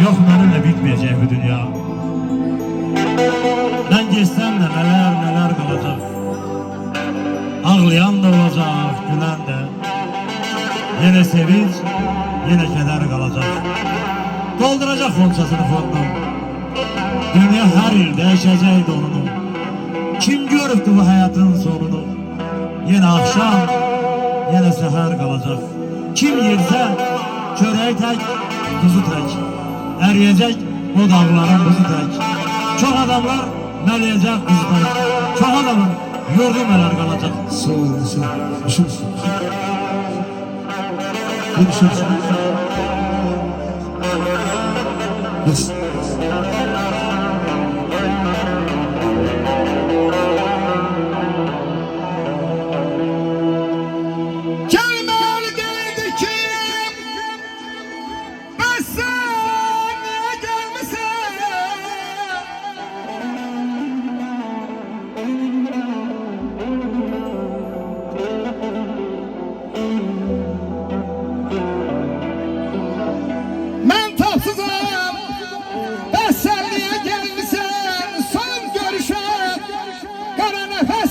Yok benimle bitmeyecek bu dünya. Ben geçsem de neler neler kalacak. Ağlayan da olacak, gülen de. Yine sevinç, yine keder kalacak. Dolduracak fonçasını fonunu. Dünya her yıl değişecek donunu. Kim görüptü bu hayatın sonunu? Yine akşam, yine seher kalacak. Kim yerse çöreği tek, tuzu tek. Eriyecek o dağların buzu tek. Çok adamlar meleyecek kızı tek. Çok adamın yurdu meler kalacak. Sağ olun, sağ olun. Görüşürüz. Görüşürüz. Yes. Ben tapsızım, ben sen niye gelmişsin? Son görüşe, kara nefes